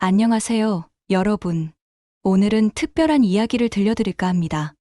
안녕하세요, 여러분. 오늘은 특별한 이야기를 들려드릴까 합니다.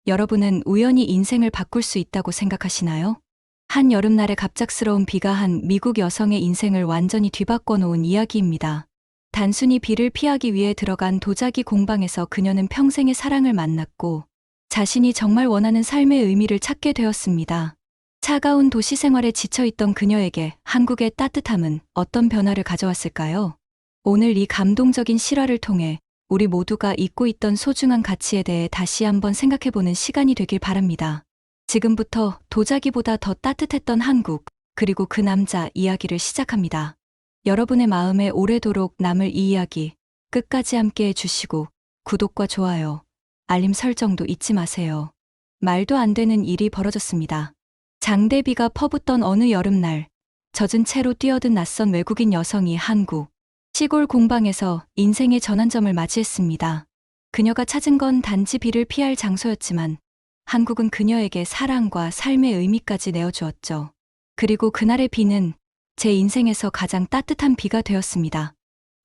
여러분은 우연히 인생을 바꿀 수 있다고 생각하시나요? 한 여름날에 갑작스러운 비가 한 미국 여성의 인생을 완전히 뒤바꿔 놓은 이야기입니다. 단순히 비를 피하기 위해 들어간 도자기 공방에서 그녀는 평생의 사랑을 만났고 자신이 정말 원하는 삶의 의미를 찾게 되었습니다. 차가운 도시 생활에 지쳐있던 그녀에게 한국의 따뜻함은 어떤 변화를 가져왔을까요? 오늘 이 감동적인 실화를 통해 우리 모두가 잊고 있던 소중한 가치에 대해 다시 한번 생각해보는 시간이 되길 바랍니다. 지금부터 도자기보다 더 따뜻했던 한국, 그리고 그 남자 이야기를 시작합니다. 여러분의 마음에 오래도록 남을 이 이야기 끝까지 함께 해주시고 구독과 좋아요, 알림 설정도 잊지 마세요. 말도 안 되는 일이 벌어졌습니다. 장대비가 퍼붓던 어느 여름날, 젖은 채로 뛰어든 낯선 외국인 여성이 한국 시골 공방에서 인생의 전환점을 맞이했습니다. 그녀가 찾은 건 단지 비를 피할 장소였지만 한국은 그녀에게 사랑과 삶의 의미까지 내어주었죠. 그리고 그날의 비는 제 인생에서 가장 따뜻한 비가 되었습니다.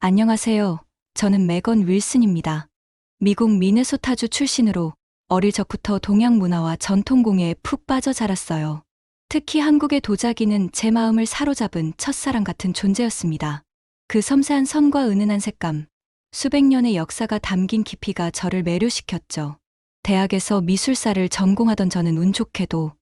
안녕하세요. 저는 메건 윌슨입니다. 미국 미네소타주 출신으로 어릴 적부터 동양 문화와 전통공예에 푹 빠져 자랐어요. 특히 한국의 도자기는 제 마음을 사로잡은 첫사랑 같은 존재였습니다. 그 섬세한 선과 은은한 색감, 수백 년의 역사가 담긴 깊이가 저를 매료시켰죠. 대학에서 미술사를 전공하던 저는 운 좋게도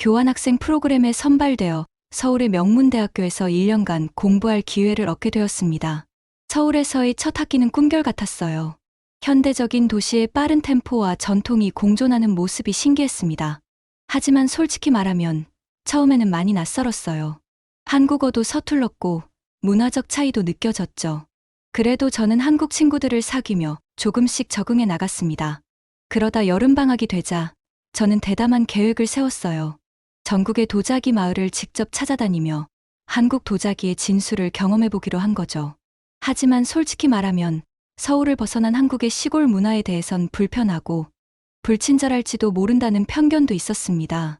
교환학생 프로그램에 선발되어 서울의 명문대학교에서 1년간 공부할 기회를 얻게 되었습니다. 서울에서의 첫 학기는 꿈결 같았어요. 현대적인 도시의 빠른 템포와 전통이 공존하는 모습이 신기했습니다. 하지만 솔직히 말하면 처음에는 많이 낯설었어요. 한국어도 서툴렀고 문화적 차이도 느껴졌죠. 그래도 저는 한국 친구들을 사귀며 조금씩 적응해 나갔습니다. 그러다 여름방학이 되자 저는 대담한 계획을 세웠어요. 전국의 도자기 마을을 직접 찾아다니며 한국 도자기의 진수를 경험해보기로 한 거죠. 하지만 솔직히 말하면 서울을 벗어난 한국의 시골 문화에 대해선 불편하고 불친절할지도 모른다는 편견도 있었습니다.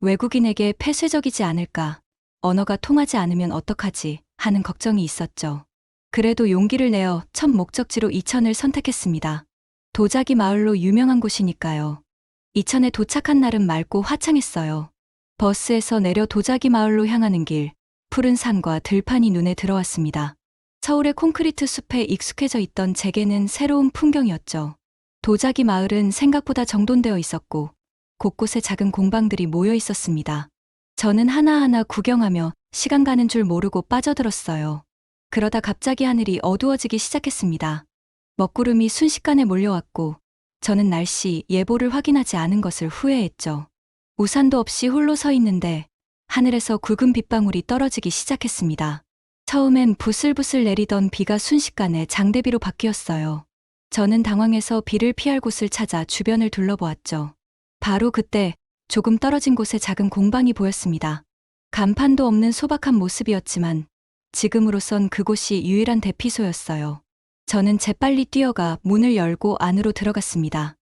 외국인에게 폐쇄적이지 않을까, 언어가 통하지 않으면 어떡하지 하는 걱정이 있었죠. 그래도 용기를 내어 첫 목적지로 이천을 선택했습니다. 도자기 마을로 유명한 곳이니까요. 이천에 도착한 날은 맑고 화창했어요. 버스에서 내려 도자기 마을로 향하는 길, 푸른 산과 들판이 눈에 들어왔습니다. 서울의 콘크리트 숲에 익숙해져 있던 제게는 새로운 풍경이었죠. 도자기 마을은 생각보다 정돈되어 있었고 곳곳에 작은 공방들이 모여 있었습니다. 저는 하나하나 구경하며 시간 가는 줄 모르고 빠져들었어요. 그러다 갑자기 하늘이 어두워지기 시작했습니다. 먹구름이 순식간에 몰려왔고 저는 날씨 예보를 확인하지 않은 것을 후회했죠. 우산도 없이 홀로 서 있는데 하늘에서 굵은 빗방울이 떨어지기 시작했습니다. 처음엔 부슬부슬 내리던 비가 순식간에 장대비로 바뀌었어요. 저는 당황해서 비를 피할 곳을 찾아 주변을 둘러보았죠. 바로 그때 조금 떨어진 곳에 작은 공방이 보였습니다. 간판도 없는 소박한 모습이었지만 지금으로선 그곳이 유일한 대피소였어요. 저는 재빨리 뛰어가 문을 열고 안으로 들어갔습니다.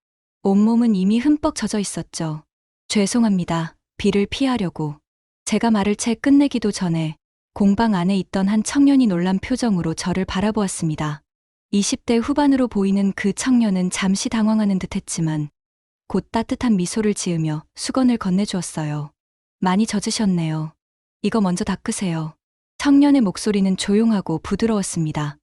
온몸은 이미 흠뻑 젖어 있었죠. 죄송합니다. 비를 피하려고. 제가 말을 채 끝내기도 전에 공방 안에 있던 한 청년이 놀란 표정으로 저를 바라보았습니다. 20대 후반으로 보이는 그 청년은 잠시 당황하는 듯했지만 곧 따뜻한 미소를 지으며 수건을 건네주었어요. 많이 젖으셨네요. 이거 먼저 닦으세요. 청년의 목소리는 조용하고 부드러웠습니다.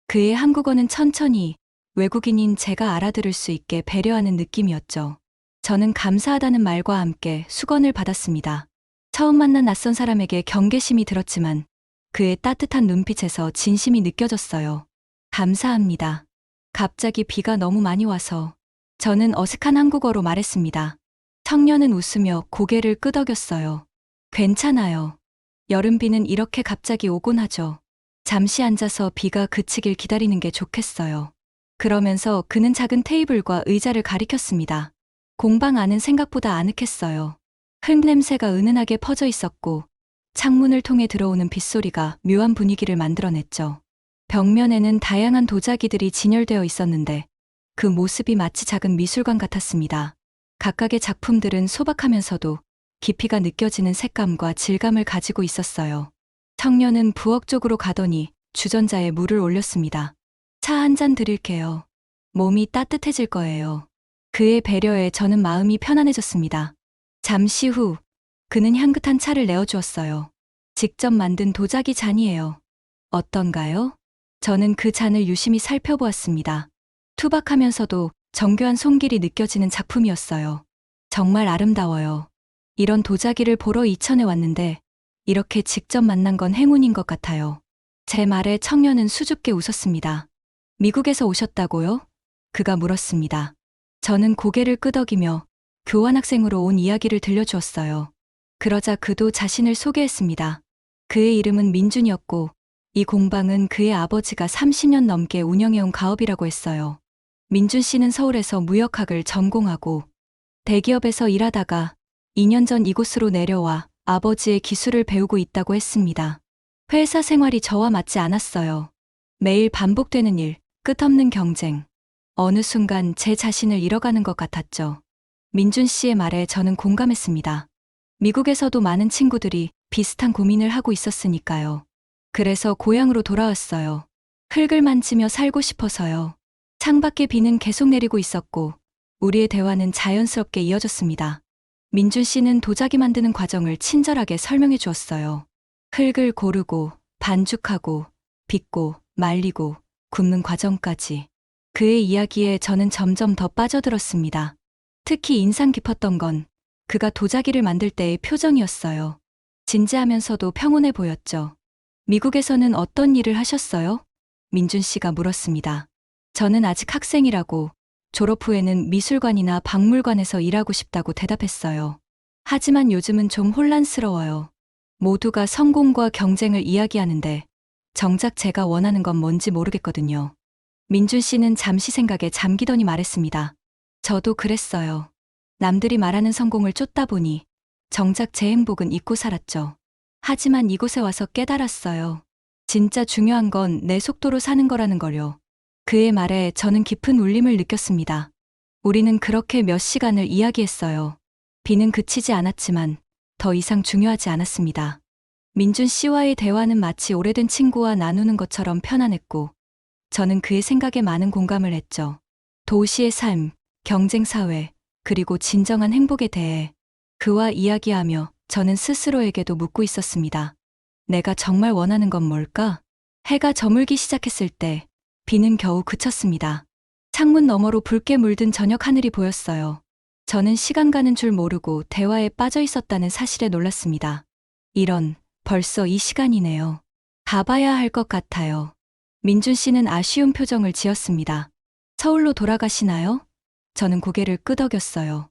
그의 한국어는 천천히 외국인인 제가 알아들을 수 있게 배려하는 느낌이었죠. 저는 감사하다는 말과 함께 수건을 받았습니다. 처음 만난 낯선 사람에게 경계심이 들었지만 그의 따뜻한 눈빛에서 진심이 느껴졌어요. 감사합니다. 갑자기 비가 너무 많이 와서 저는 어색한 한국어로 말했습니다. 청년은 웃으며 고개를 끄덕였어요. 괜찮아요. 여름비는 이렇게 갑자기 오곤 하죠. 잠시 앉아서 비가 그치길 기다리는 게 좋겠어요. 그러면서 그는 작은 테이블과 의자를 가리켰습니다. 공방 안은 생각보다 아늑했어요. 흙 냄새가 은은하게 퍼져 있었고 창문을 통해 들어오는 빗소리가 묘한 분위기를 만들어냈죠. 벽면에는 다양한 도자기들이 진열되어 있었는데 그 모습이 마치 작은 미술관 같았습니다. 각각의 작품들은 소박하면서도 깊이가 느껴지는 색감과 질감을 가지고 있었어요. 청년은 부엌 쪽으로 가더니 주전자에 물을 올렸습니다. 차 한 잔 드릴게요. 몸이 따뜻해질 거예요. 그의 배려에 저는 마음이 편안해졌습니다. 잠시 후 그는 향긋한 차를 내어주었어요. 직접 만든 도자기 잔이에요. 어떤가요? 저는 그 잔을 유심히 살펴보았습니다. 투박하면서도 정교한 손길이 느껴지는 작품이었어요. 정말 아름다워요. 이런 도자기를 보러 이천에 왔는데 이렇게 직접 만난 건 행운인 것 같아요. 제 말에 청년은 수줍게 웃었습니다. 미국에서 오셨다고요? 그가 물었습니다. 저는 고개를 끄덕이며 교환학생으로 온 이야기를 들려주었어요. 그러자 그도 자신을 소개했습니다. 그의 이름은 민준이었고 이 공방은 그의 아버지가 30년 넘게 운영해온 가업이라고 했어요. 민준 씨는 서울에서 무역학을 전공하고 대기업에서 일하다가 2년 전 이곳으로 내려와 아버지의 기술을 배우고 있다고 했습니다. 회사 생활이 저와 맞지 않았어요. 매일 반복되는 일, 끝없는 경쟁. 어느 순간 제 자신을 잃어가는 것 같았죠. 민준 씨의 말에 저는 공감했습니다. 미국에서도 많은 친구들이 비슷한 고민을 하고 있었으니까요. 그래서 고향으로 돌아왔어요. 흙을 만지며 살고 싶어서요. 창밖에 비는 계속 내리고 있었고 우리의 대화는 자연스럽게 이어졌습니다. 민준 씨는 도자기 만드는 과정을 친절하게 설명해 주었어요. 흙을 고르고 반죽하고 빚고 말리고 굽는 과정까지. 그의 이야기에 저는 점점 더 빠져들었습니다. 특히 인상 깊었던 건 그가 도자기를 만들 때의 표정이었어요. 진지하면서도 평온해 보였죠. 미국에서는 어떤 일을 하셨어요? 민준 씨가 물었습니다. 저는 아직 학생이라고 졸업 후에는 미술관이나 박물관에서 일하고 싶다고 대답했어요. 하지만 요즘은 좀 혼란스러워요. 모두가 성공과 경쟁을 이야기하는데 정작 제가 원하는 건 뭔지 모르겠거든요. 민준 씨는 잠시 생각에 잠기더니 말했습니다. 저도 그랬어요. 남들이 말하는 성공을 쫓다 보니 정작 제 행복은 잊고 살았죠. 하지만 이곳에 와서 깨달았어요. 진짜 중요한 건 내 속도로 사는 거라는 걸요. 그의 말에 저는 깊은 울림을 느꼈습니다. 우리는 그렇게 몇 시간을 이야기했어요. 비는 그치지 않았지만 더 이상 중요하지 않았습니다. 민준 씨와의 대화는 마치 오래된 친구와 나누는 것처럼 편안했고 저는 그의 생각에 많은 공감을 했죠. 도시의 삶, 경쟁사회, 그리고 진정한 행복에 대해 그와 이야기하며 저는 스스로에게도 묻고 있었습니다. 내가 정말 원하는 건 뭘까? 해가 저물기 시작했을 때 비는 겨우 그쳤습니다. 창문 너머로 붉게 물든 저녁 하늘이 보였어요. 저는 시간 가는 줄 모르고 대화에 빠져 있었다는 사실에 놀랐습니다. 벌써 이 시간이네요. 가봐야 할 것 같아요. 민준 씨는 아쉬운 표정을 지었습니다. 서울로 돌아가시나요? 저는 고개를 끄덕였어요.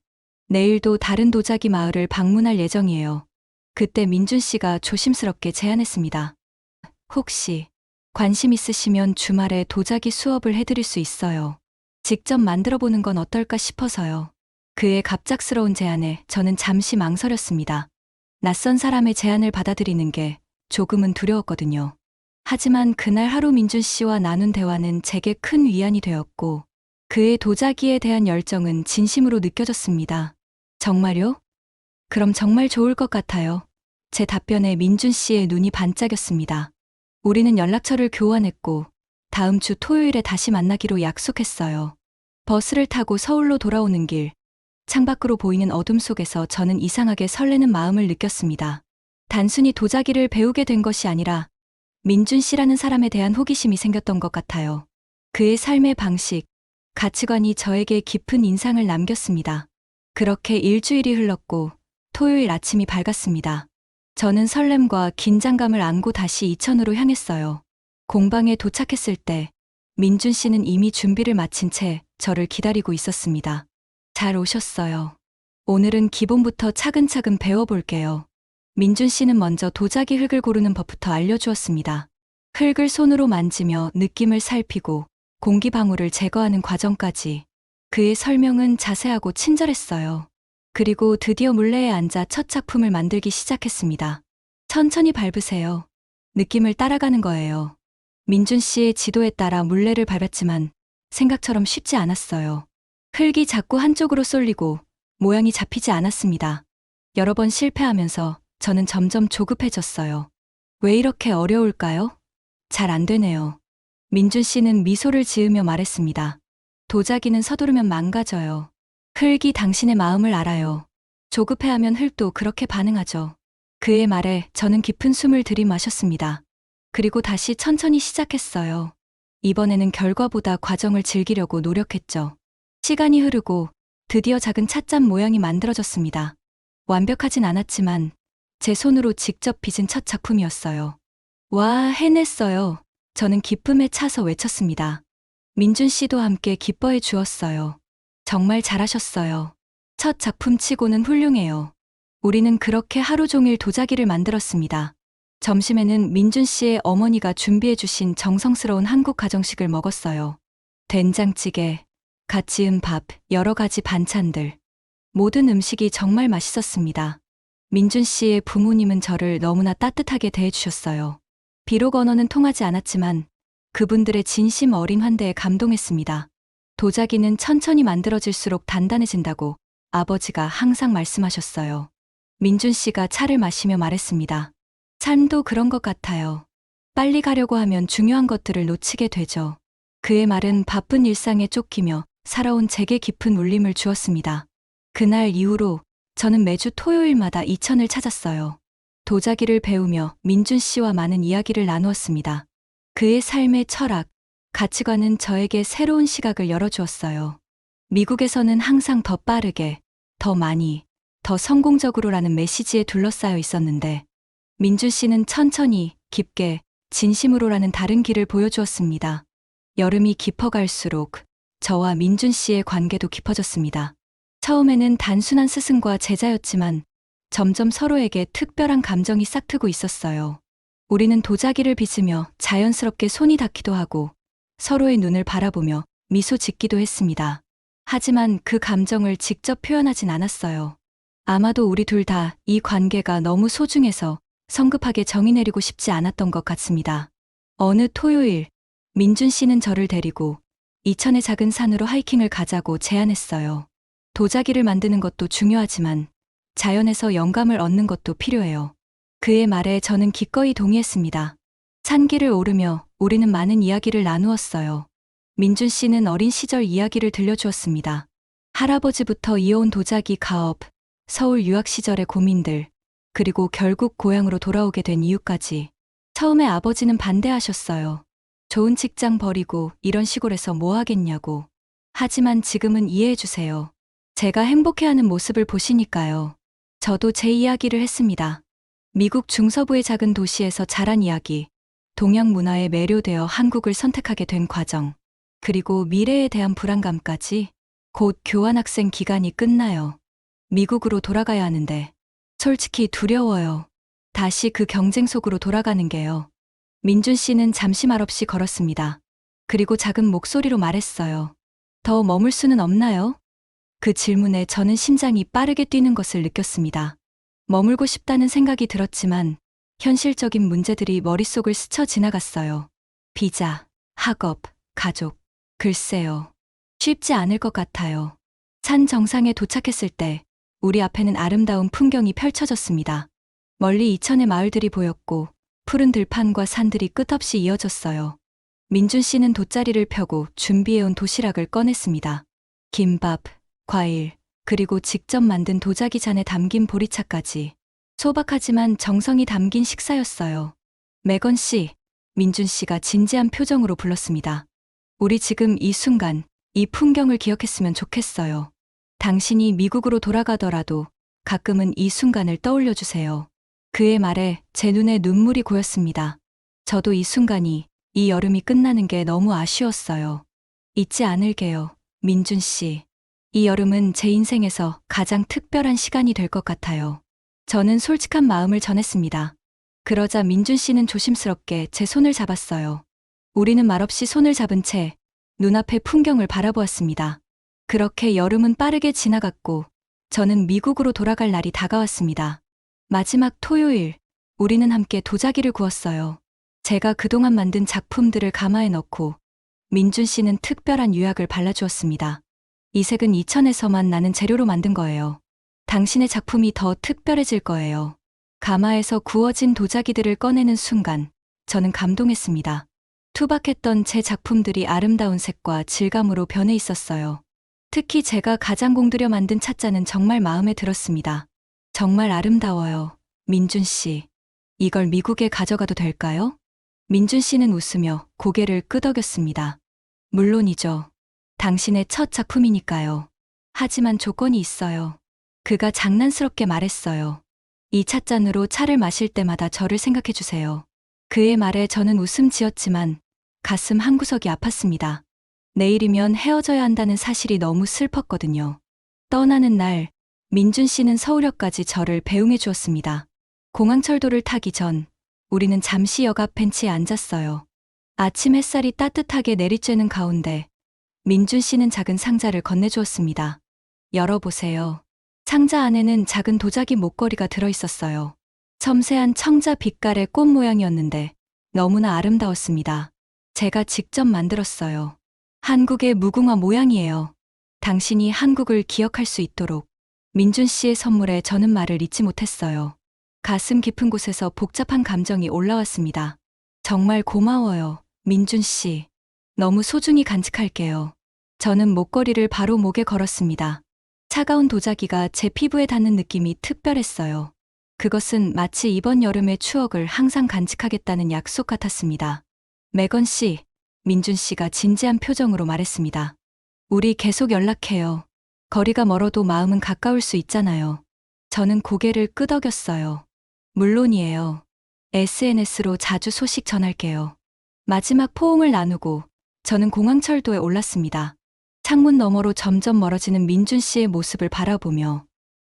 내일도 다른 도자기 마을을 방문할 예정이에요. 그때 민준 씨가 조심스럽게 제안했습니다. 혹시 관심 있으시면 주말에 도자기 수업을 해드릴 수 있어요. 직접 만들어 보는 건 어떨까 싶어서요. 그의 갑작스러운 제안에 저는 잠시 망설였습니다. 낯선 사람의 제안을 받아들이는 게 조금은 두려웠거든요. 하지만 그날 하루 민준 씨와 나눈 대화는 제게 큰 위안이 되었고 그의 도자기에 대한 열정은 진심으로 느껴졌습니다. 정말요? 그럼 정말 좋을 것 같아요. 제 답변에 민준 씨의 눈이 반짝였습니다. 우리는 연락처를 교환했고 다음 주 토요일에 다시 만나기로 약속했어요. 버스를 타고 서울로 돌아오는 길, 창밖으로 보이는 어둠 속에서 저는 이상하게 설레는 마음을 느꼈습니다. 단순히 도자기를 배우게 된 것이 아니라 민준 씨라는 사람에 대한 호기심이 생겼던 것 같아요. 그의 삶의 방식, 가치관이 저에게 깊은 인상을 남겼습니다. 그렇게 일주일이 흘렀고 토요일 아침이 밝았습니다. 저는 설렘과 긴장감을 안고 다시 이천으로 향했어요. 공방에 도착했을 때 민준 씨는 이미 준비를 마친 채 저를 기다리고 있었습니다. 잘 오셨어요. 오늘은 기본부터 차근차근 배워볼게요. 민준 씨는 먼저 도자기 흙을 고르는 법부터 알려주었습니다. 흙을 손으로 만지며 느낌을 살피고 공기방울을 제거하는 과정까지. 그의 설명은 자세하고 친절했어요. 그리고 드디어 물레에 앉아 첫 작품을 만들기 시작했습니다. 천천히 밟으세요. 느낌을 따라가는 거예요. 민준 씨의 지도에 따라 물레를 밟았지만 생각처럼 쉽지 않았어요. 흙이 자꾸 한쪽으로 쏠리고 모양이 잡히지 않았습니다. 여러 번 실패하면서 저는 점점 조급해졌어요. 왜 이렇게 어려울까요? 잘 안 되네요. 민준 씨는 미소를 지으며 말했습니다. 도자기는 서두르면 망가져요. 흙이 당신의 마음을 알아요. 조급해하면 흙도 그렇게 반응하죠. 그의 말에 저는 깊은 숨을 들이마셨습니다. 그리고 다시 천천히 시작했어요. 이번에는 결과보다 과정을 즐기려고 노력했죠. 시간이 흐르고 드디어 작은 찻잔 모양이 만들어졌습니다. 완벽하진 않았지만 제 손으로 직접 빚은 첫 작품이었어요. 와, 해냈어요. 저는 기쁨에 차서 외쳤습니다. 민준 씨도 함께 기뻐해 주었어요. 정말 잘하셨어요. 첫 작품치고는 훌륭해요. 우리는 그렇게 하루 종일 도자기를 만들었습니다. 점심에는 민준 씨의 어머니가 준비해 주신 정성스러운 한국 가정식을 먹었어요. 된장찌개, 갓 지은 밥, 여러 가지 반찬들. 모든 음식이 정말 맛있었습니다. 민준 씨의 부모님은 저를 너무나 따뜻하게 대해주셨어요. 비록 언어는 통하지 않았지만 그분들의 진심 어린 환대에 감동했습니다. 도자기는 천천히 만들어질수록 단단해진다고 아버지가 항상 말씀하셨어요. 민준 씨가 차를 마시며 말했습니다. 삶도 그런 것 같아요. 빨리 가려고 하면 중요한 것들을 놓치게 되죠. 그의 말은 바쁜 일상에 쫓기며 살아온 제게 깊은 울림을 주었습니다. 그날 이후로 저는 매주 토요일마다 이천을 찾았어요. 도자기를 배우며 민준 씨와 많은 이야기를 나누었습니다. 그의 삶의 철학, 가치관은 저에게 새로운 시각을 열어주었어요. 미국에서는 항상 더 빠르게, 더 많이, 더 성공적으로라는 메시지에 둘러싸여 있었는데 민준 씨는 천천히, 깊게, 진심으로라는 다른 길을 보여주었습니다. 여름이 깊어갈수록 저와 민준 씨의 관계도 깊어졌습니다. 처음에는 단순한 스승과 제자였지만 점점 서로에게 특별한 감정이 싹트고 있었어요. 우리는 도자기를 빚으며 자연스럽게 손이 닿기도 하고 서로의 눈을 바라보며 미소 짓기도 했습니다. 하지만 그 감정을 직접 표현하진 않았어요. 아마도 우리 둘 다 이 관계가 너무 소중해서 성급하게 정의 내리고 싶지 않았던 것 같습니다. 어느 토요일, 민준 씨는 저를 데리고 이천의 작은 산으로 하이킹을 가자고 제안했어요. 도자기를 만드는 것도 중요하지만 자연에서 영감을 얻는 것도 필요해요. 그의 말에 저는 기꺼이 동의했습니다. 산길을 오르며 우리는 많은 이야기를 나누었어요. 민준 씨는 어린 시절 이야기를 들려주었습니다. 할아버지부터 이어온 도자기 가업, 서울 유학 시절의 고민들, 그리고 결국 고향으로 돌아오게 된 이유까지. 처음에 아버지는 반대하셨어요. 좋은 직장 버리고 이런 시골에서 뭐 하겠냐고. 하지만 지금은 이해해주세요. 제가 행복해하는 모습을 보시니까요. 저도 제 이야기를 했습니다. 미국 중서부의 작은 도시에서 자란 이야기, 동양 문화에 매료되어 한국을 선택하게 된 과정, 그리고 미래에 대한 불안감까지. 곧 교환학생 기간이 끝나요. 미국으로 돌아가야 하는데 솔직히 두려워요. 다시 그 경쟁 속으로 돌아가는 게요. 민준 씨는 잠시 말없이 걸었습니다. 그리고 작은 목소리로 말했어요. 더 머물 수는 없나요? 그 질문에 저는 심장이 빠르게 뛰는 것을 느꼈습니다. 머물고 싶다는 생각이 들었지만 현실적인 문제들이 머릿속을 스쳐 지나갔어요. 비자, 학업, 가족. 글쎄요. 쉽지 않을 것 같아요. 산 정상에 도착했을 때 우리 앞에는 아름다운 풍경이 펼쳐졌습니다. 멀리 이천의 마을들이 보였고 푸른 들판과 산들이 끝없이 이어졌어요. 민준 씨는 돗자리를 펴고 준비해온 도시락을 꺼냈습니다. 김밥, 과일, 그리고 직접 만든 도자기 잔에 담긴 보리차까지. 소박하지만 정성이 담긴 식사였어요. 매건 씨, 민준 씨가 진지한 표정으로 불렀습니다. 우리 지금 이 순간, 이 풍경을 기억했으면 좋겠어요. 당신이 미국으로 돌아가더라도 가끔은 이 순간을 떠올려 주세요. 그의 말에 제 눈에 눈물이 고였습니다. 저도 이 순간이, 이 여름이 끝나는 게 너무 아쉬웠어요. 잊지 않을게요, 민준 씨. 이 여름은 제 인생에서 가장 특별한 시간이 될 것 같아요. 저는 솔직한 마음을 전했습니다. 그러자 민준 씨는 조심스럽게 제 손을 잡았어요. 우리는 말없이 손을 잡은 채 눈앞의 풍경을 바라보았습니다. 그렇게 여름은 빠르게 지나갔고 저는 미국으로 돌아갈 날이 다가왔습니다. 마지막 토요일, 우리는 함께 도자기를 구웠어요. 제가 그동안 만든 작품들을 가마에 넣고 민준 씨는 특별한 유약을 발라주었습니다. 이 색은 이천에서만 나는 재료로 만든 거예요. 당신의 작품이 더 특별해질 거예요. 가마에서 구워진 도자기들을 꺼내는 순간 저는 감동했습니다. 투박했던 제 작품들이 아름다운 색과 질감으로 변해 있었어요. 특히 제가 가장 공들여 만든 찻잔은 정말 마음에 들었습니다. 정말 아름다워요. 민준 씨. 이걸 미국에 가져가도 될까요? 민준 씨는 웃으며 고개를 끄덕였습니다. 물론이죠. 당신의 첫 작품이니까요. 하지만 조건이 있어요. 그가 장난스럽게 말했어요. 이 찻잔으로 차를 마실 때마다 저를 생각해 주세요. 그의 말에 저는 웃음 지었지만 가슴 한구석이 아팠습니다. 내일이면 헤어져야 한다는 사실이 너무 슬펐거든요. 떠나는 날, 민준 씨는 서울역까지 저를 배웅해 주었습니다. 공항철도를 타기 전, 우리는 잠시 역 앞 벤치에 앉았어요. 아침 햇살이 따뜻하게 내리쬐는 가운데, 민준 씨는 작은 상자를 건네주었습니다. 열어보세요. 상자 안에는 작은 도자기 목걸이가 들어있었어요. 섬세한 청자 빛깔의 꽃 모양이었는데 너무나 아름다웠습니다. 제가 직접 만들었어요. 한국의 무궁화 모양이에요. 당신이 한국을 기억할 수 있도록. 민준 씨의 선물에 저는 말을 잇지 못했어요. 가슴 깊은 곳에서 복잡한 감정이 올라왔습니다. 정말 고마워요, 민준 씨. 너무 소중히 간직할게요. 저는 목걸이를 바로 목에 걸었습니다. 차가운 도자기가 제 피부에 닿는 느낌이 특별했어요. 그것은 마치 이번 여름의 추억을 항상 간직하겠다는 약속 같았습니다. 매건 씨, 민준 씨가 진지한 표정으로 말했습니다. 우리 계속 연락해요. 거리가 멀어도 마음은 가까울 수 있잖아요. 저는 고개를 끄덕였어요. 물론이에요. SNS로 자주 소식 전할게요. 마지막 포옹을 나누고 저는 공항철도에 올랐습니다. 창문 너머로 점점 멀어지는 민준 씨의 모습을 바라보며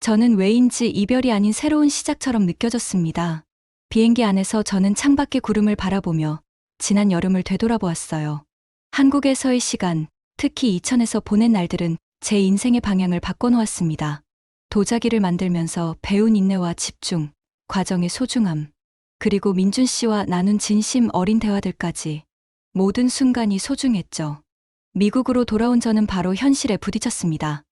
저는 왜인지 이별이 아닌 새로운 시작처럼 느껴졌습니다. 비행기 안에서 저는 창밖의 구름을 바라보며 지난 여름을 되돌아보았어요. 한국에서의 시간, 특히 이천에서 보낸 날들은 제 인생의 방향을 바꿔놓았습니다. 도자기를 만들면서 배운 인내와 집중, 과정의 소중함, 그리고 민준 씨와 나눈 진심 어린 대화들까지 모든 순간이 소중했죠. 미국으로 돌아온 저는 바로 현실에 부딪혔습니다.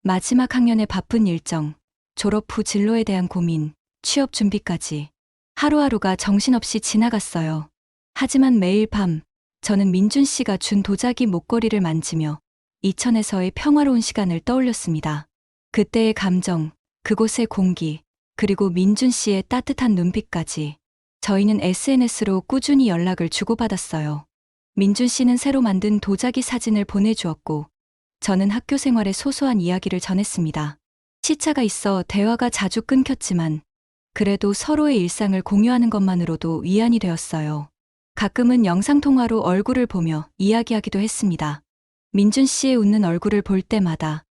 마지막 학년의 바쁜 일정, 졸업 후 진로에 대한 고민, 취업 준비까지 하루하루가 정신없이 지나갔어요. 하지만 매일 밤 저는 민준 씨가 준 도자기 목걸이를 만지며 이천에서의 평화로운 시간을 떠올렸습니다. 그때의 감정, 그곳의 공기, 그리고 민준 씨의 따뜻한 눈빛까지 저희는 SNS로 꾸준히 연락을 주고받았어요. 민준 씨는 새로 만든 도자기 사진을 보내주었고 저는 학교 생활의 소소한 이야기를 전했습니다. 시차가 있어 대화가 자주 끊겼지만 그래도 서로의 일상을 공유하는 것만으로도 위안이 되었어요. 가끔은 영상통화로 얼굴을 보며 이야기하기도 했습니다. 민준 씨의 웃는 얼굴을 볼 때마다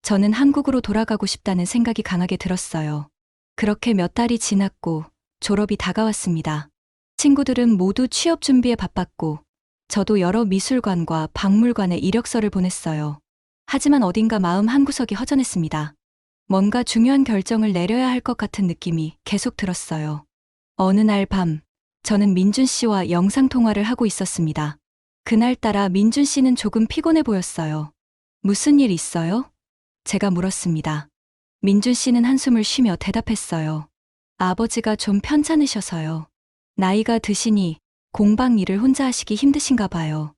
저는 한국으로 돌아가고 싶다는 생각이 강하게 들었어요. 그렇게 몇 달이 지났고 졸업이 다가왔습니다. 친구들은 모두 취업 준비에 바빴고 저도 여러 미술관과 박물관에 이력서를 보냈어요. 하지만 어딘가 마음 한구석이 허전했습니다. 뭔가 중요한 결정을 내려야 할 것 같은 느낌이 계속 들었어요. 어느 날 밤, 저는 민준 씨와 영상통화를 하고 있었습니다. 그날따라 민준 씨는 조금 피곤해 보였어요. 무슨 일 있어요? 제가 물었습니다. 민준 씨는 한숨을 쉬며 대답했어요. 아버지가 좀 편찮으셔서요. 나이가 드시니 공방 일을 혼자 하시기 힘드신가 봐요.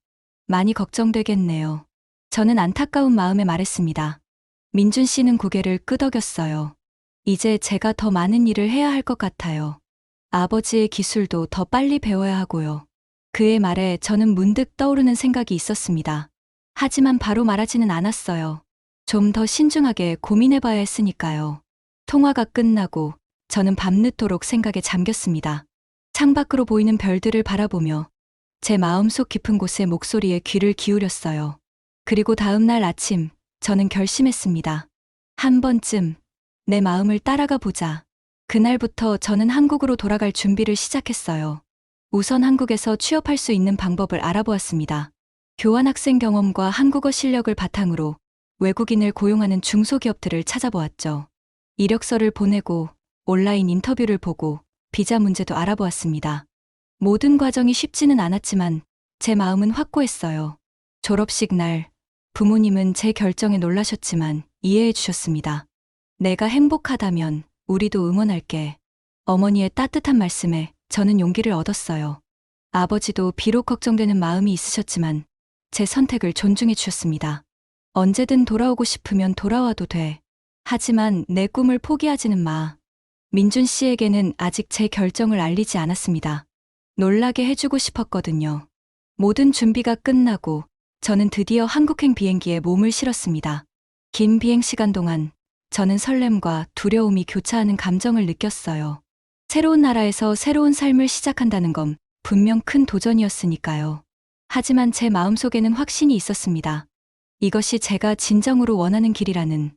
많이 걱정되겠네요. 저는 안타까운 마음에 말했습니다. 민준 씨는 고개를 끄덕였어요. 이제 제가 더 많은 일을 해야 할 것 같아요. 아버지의 기술도 더 빨리 배워야 하고요. 그의 말에 저는 문득 떠오르는 생각이 있었습니다. 하지만 바로 말하지는 않았어요. 좀 더 신중하게 고민해봐야 했으니까요. 통화가 끝나고 저는 밤늦도록 생각에 잠겼습니다. 창밖으로 보이는 별들을 바라보며 제 마음속 깊은 곳의 목소리에 귀를 기울였어요. 그리고 다음 날 아침 저는 결심했습니다. 한 번쯤 내 마음을 따라가 보자. 그날부터 저는 한국으로 돌아갈 준비를 시작했어요. 우선 한국에서 취업할 수 있는 방법을 알아보았습니다. 교환학생 경험과 한국어 실력을 바탕으로 외국인을 고용하는 중소기업들을 찾아보았죠. 이력서를 보내고 온라인 인터뷰를 보고 비자 문제도 알아보았습니다. 모든 과정이 쉽지는 않았지만 제 마음은 확고했어요. 졸업식 날 부모님은 제 결정에 놀라셨지만 이해해 주셨습니다. 내가 행복하다면 우리도 응원할게. 어머니의 따뜻한 말씀에 저는 용기를 얻었어요. 아버지도 비록 걱정되는 마음이 있으셨지만 제 선택을 존중해 주셨습니다. 언제든 돌아오고 싶으면 돌아와도 돼. 하지만 내 꿈을 포기하지는 마. 민준 씨에게는 아직 제 결정을 알리지 않았습니다. 놀라게 해주고 싶었거든요. 모든 준비가 끝나고 저는 드디어 한국행 비행기에 몸을 실었습니다. 긴 비행 시간 동안 저는 설렘과 두려움이 교차하는 감정을 느꼈어요. 새로운 나라에서 새로운 삶을 시작한다는 건 분명 큰 도전이었으니까요. 하지만 제 마음속에는 확신이 있었습니다. 이것이 제가 진정으로 원하는 길이라는.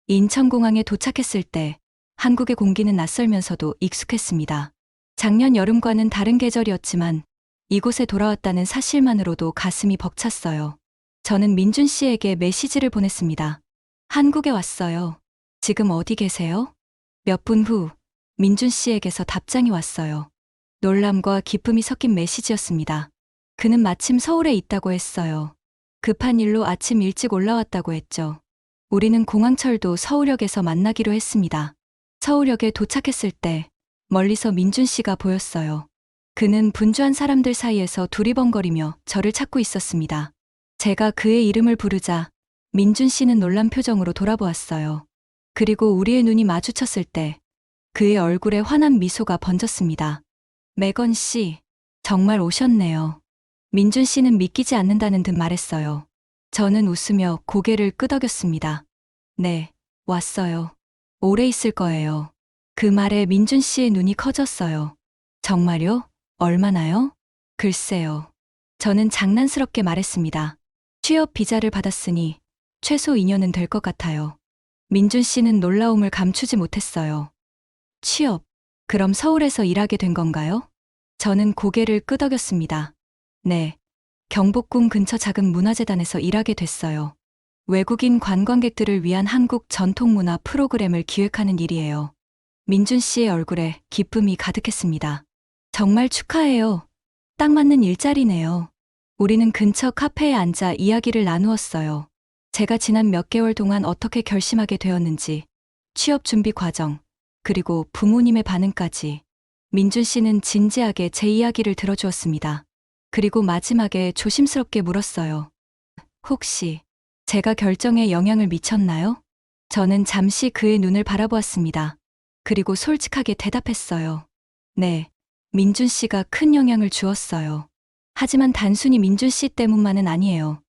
인천공항에 도착했을 때 한국의 공기는 낯설면서도 익숙했습니다. 작년 여름과는 다른 계절이었지만 이곳에 돌아왔다는 사실만으로도 가슴이 벅찼어요. 저는 민준 씨에게 메시지를 보냈습니다. 한국에 왔어요. 지금 어디 계세요? 몇 분 후 민준 씨에게서 답장이 왔어요. 놀람과 기쁨이 섞인 메시지였습니다. 그는 마침 서울에 있다고 했어요. 급한 일로 아침 일찍 올라왔다고 했죠. 우리는 공항철도 서울역에서 만나기로 했습니다. 서울역에 도착했을 때 멀리서 민준 씨가 보였어요. 그는 분주한 사람들 사이에서 두리번거리며 저를 찾고 있었습니다. 제가 그의 이름을 부르자 민준 씨는 놀란 표정으로 돌아보았어요. 그리고 우리의 눈이 마주쳤을 때 그의 얼굴에 환한 미소가 번졌습니다. 매건 씨, 정말 오셨네요. 민준 씨는 믿기지 않는다는 듯 말했어요. 저는 웃으며 고개를 끄덕였습니다. 네, 왔어요. 오래 있을 거예요. 그 말에 민준 씨의 눈이 커졌어요. 정말요? 얼마나요? 글쎄요. 저는 장난스럽게 말했습니다. 취업 비자를 받았으니 최소 2년은 될 것 같아요. 민준 씨는 놀라움을 감추지 못했어요. 취업, 그럼 서울에서 일하게 된 건가요? 저는 고개를 끄덕였습니다. 네, 경복궁 근처 작은 문화재단에서 일하게 됐어요. 외국인 관광객들을 위한 한국 전통문화 프로그램을 기획하는 일이에요. 민준 씨의 얼굴에 기쁨이 가득했습니다. 정말 축하해요. 딱 맞는 일자리네요. 우리는 근처 카페에 앉아 이야기를 나누었어요. 제가 지난 몇 개월 동안 어떻게 결심하게 되었는지, 취업 준비 과정, 그리고 부모님의 반응까지. 민준 씨는 진지하게 제 이야기를 들어주었습니다. 그리고 마지막에 조심스럽게 물었어요. 혹시 제가 결정에 영향을 미쳤나요? 저는 잠시 그의 눈을 바라보았습니다. 그리고 솔직하게 대답했어요. 네, 민준 씨가 큰 영향을 주었어요. 하지만 단순히 민준 씨 때문만은 아니에요.